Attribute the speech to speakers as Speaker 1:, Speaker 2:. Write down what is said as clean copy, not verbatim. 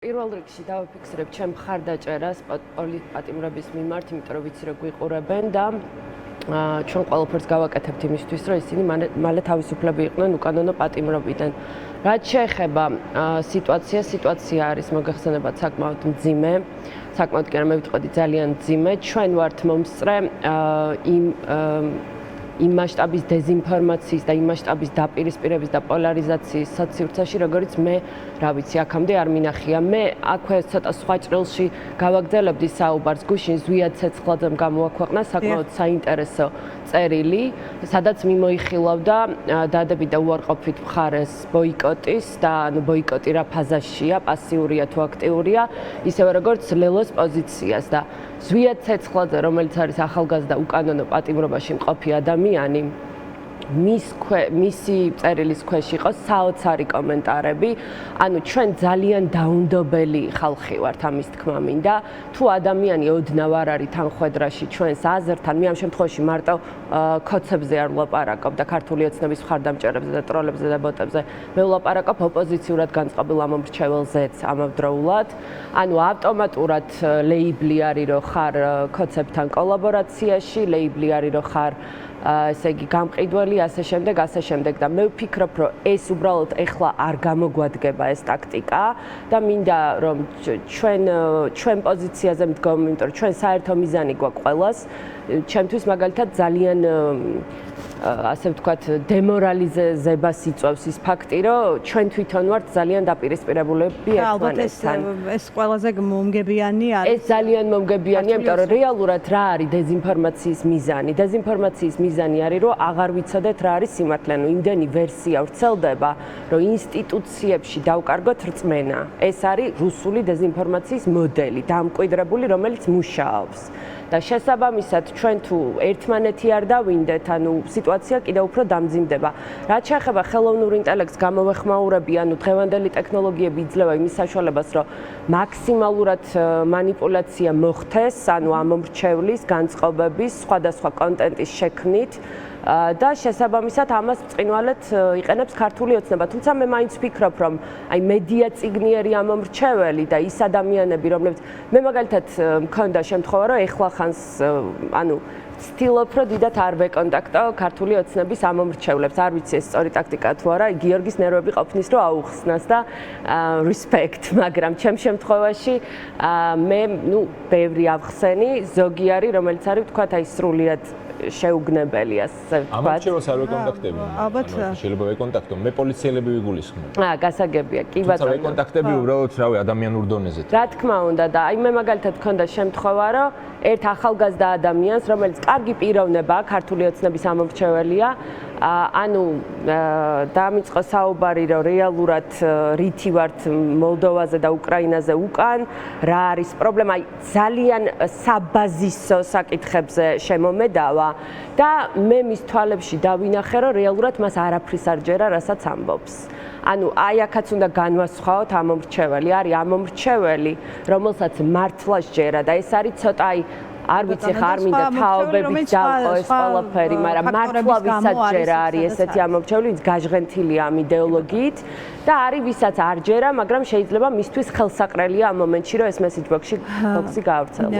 Speaker 1: პირველ რიგში დავაფიქსირებ ჩემ მხარდაჭერას პატიმრების მიმართ, იმიტომ რომ ვიცი რომ გვიყურებენ და ჩვენ ყველაფერს გავაკეთებთ იმისთვის, რომ ისინი მალე თავისუფლები იყვნენ უკანონო პატიმრობიდან. რაც შეეხება სიტუაცია არის მოგეხსენებათ საკმაოდ მძიმე, საკმაოდ კი არა მე ვიტყოდი ძალიან მძიმე. ჩვენ ვართ მომსწრე იმ მასშტაბის დეზინფორმაციის და იმ მასშტაბის დაპირისპირების და პოლარიზაციის საცივცაში, როგორც მე, რა ვიცი, აქამდე არ მინახია. მე აქვე ცოტა სხვა ჭრილში გავაგრძელებდი საუბარს. გუშინ ზვიად ცეცხლაძემ გამოაქვეყნა საკმაოდ საინტერესო წერილი, სადაც მიმოიხილავდა დადებითი და უარყოფით მხარეს ბოიკოტის და ბოიკოტი რა ფაზაშია, პასიურია თუ აქტიურია, ისევე როგორც ლელოს პოზიციას და ზვიად ცეცხლაძე, რომელიც არის ახალგაზრდა უკანონო პატიმრობაში მყოფი ადამიანი, მისი წერილის ქვეშ იყო საოცარი კომენტარები. ანუ ჩვენ ძალიან დაუნდობელი ხალხი ვართ, ამის თქმა მინდა. თუ ადამიანი ოდნავ არ არის თანხვედრაში ჩვენს აზრთან, მე ამ შემთხვევაში მარტო ქოცებზე არ ვლაპარაკობ და ქართული ოცნების მხარდამჭერებზე და ტროლებზე და ბოტებზე. მე ვლაპარაკობ ოპოზიციურად განწყობილ ამომრჩეველზეც ამავდროულად. ანუ ავტომატურად ლეიბლი არის, რომ ხარ ქოცებთან კოლაბორაციაში, ლეიბლი არის, რომ ხარ ესე იგი გამყიდველი, ასე შემდეგ და მე ვფიქრობ, რომ ეს უბრალოდ ეხლა არ გამოგვადგება ეს ტაქტიკა და მინდა რომ ჩვენ პოზიციაზე მდგომ, იმიტომ რომ ჩვენ საერთო მიზანი გვაქვს ყველას. ჩემთვის მაგალითად ძალიან ასე ვთქვათ, დემორალიზებას იწვევს ის ფაქტი, რომ ჩვენ თვითონ ვართ ძალიან დაპირისპირებულები ერთმანეთთან.
Speaker 2: ეს ყველაზე მომგებიანი არის.
Speaker 1: ეს ძალიან მომგებიანია, იმიტომ რომ რეალურად რა არის დეზინფორმაციის მიზანი? დეზინფორმაციის მიზანი არის, რომ აღარ ვიცოდეთ რა არის სიმართლე, ანუ იმდენი ვერსია ვრცელდება, რომ ინსტიტუციებში დავკარგოთ რწმენა. ეს არის რუსული დეზინფორმაციის მოდელი, დამკვიდრებული, რომელიც მუშაობს. და შესაბამისად ჩვენ თუ ერთმანეთი არ დავინდეთ, ანუ სიტუაცია კიდევ უფრო დამძიმდება. რაც შეეხება ხელოვნურ ინტელექტს გამოვეხმაურები, ანუ დღევანდელი ტექნოლოგიები იძლევა იმის საშუალებას, რომ მაქსიმალურად მანიპულაცია მოხდეს, ანუ ამომრჩევლის, განწყობების, სხვადასხვა კონტენტის შექმნით და შესაბამისად ამას ბრწყინვალედ იყენებს ქართული ოცნება. თუმცა მე მაინც ვფიქრობ, რომ აი მედია წიგნიერი ამომრჩეველი და ის ადამიანები, რომლებიც მე მაგალითად მქონდა შემთხვევა, რომ ეხლა ხანს ანუ ცდილობ, რომ დიდათ არ ვეკონტაქტო ქართული ოცნების ამომრჩევლებს. არ ვიცი ეს სწორი ტაქტიკაა თუ არა, გიორგის ნერვები ყოფნის რომ აუხსნას და respect, მაგრამ ჩემ შემთხვევაში მე ბევრი ავხსენი, ზოგი არის, რომელიც არის ვთქვათ აი სრულიად შეუგნებელი, ასე ვთქვათ.
Speaker 3: ამერჩეველს არ ვეკონტაქტები.
Speaker 2: ალბათ
Speaker 3: შეიძლება ვეკონტაქტო. მე პოლიციელები ვიგულისხმებ.
Speaker 1: გასაგებია, კი ბატონო.
Speaker 3: თუმცა ვეკონტაქტები უბრალოდ რავი ადამიანურ დონეზე.
Speaker 1: რა თქმა უნდა და აი მე მაგალითად მქონდა შემთხვევა, რომ ერთ ახალგაზრდა ადამიანს, რომელიც კარგი პიროვნება, ქართული ოცნების ამომრჩეველია, ანუ დაამიწყო საუბარი, რომ რეალურად რითი ვართ მოლდოვაზე და უკრაინაზე უკან, რა არის პრობლემა, აი ძალიან საბაზისო საკითხებზე შემომედავა და მე მის თვალებში დავინახე, რომ რეალურად მას არაფრის არ ჯერა, რასაც ამბობს. ანუ აი აქაც უნდა განვასხვაოთ ამომრჩეველი, არის ამომრჩეველი, რომელსაც მართლა სჯერა და ეს არის ცოტა აი არ ვიცი ხარ მინდა თაობებით დავყო ეს ყველაფერი, მაგრამ მართლა ვისაც ჯერა არის ესეთი ამომრჩეველი, ვინც გაჟღენთილია ამ იდეოლოგიით და არის ვისაც არ ჯერა, მაგრამ შეიძლება მისთვის ხელსაყრელია ამ მომენტში, რომ ეს მესეჯ ბოქსი გაავრცელოს.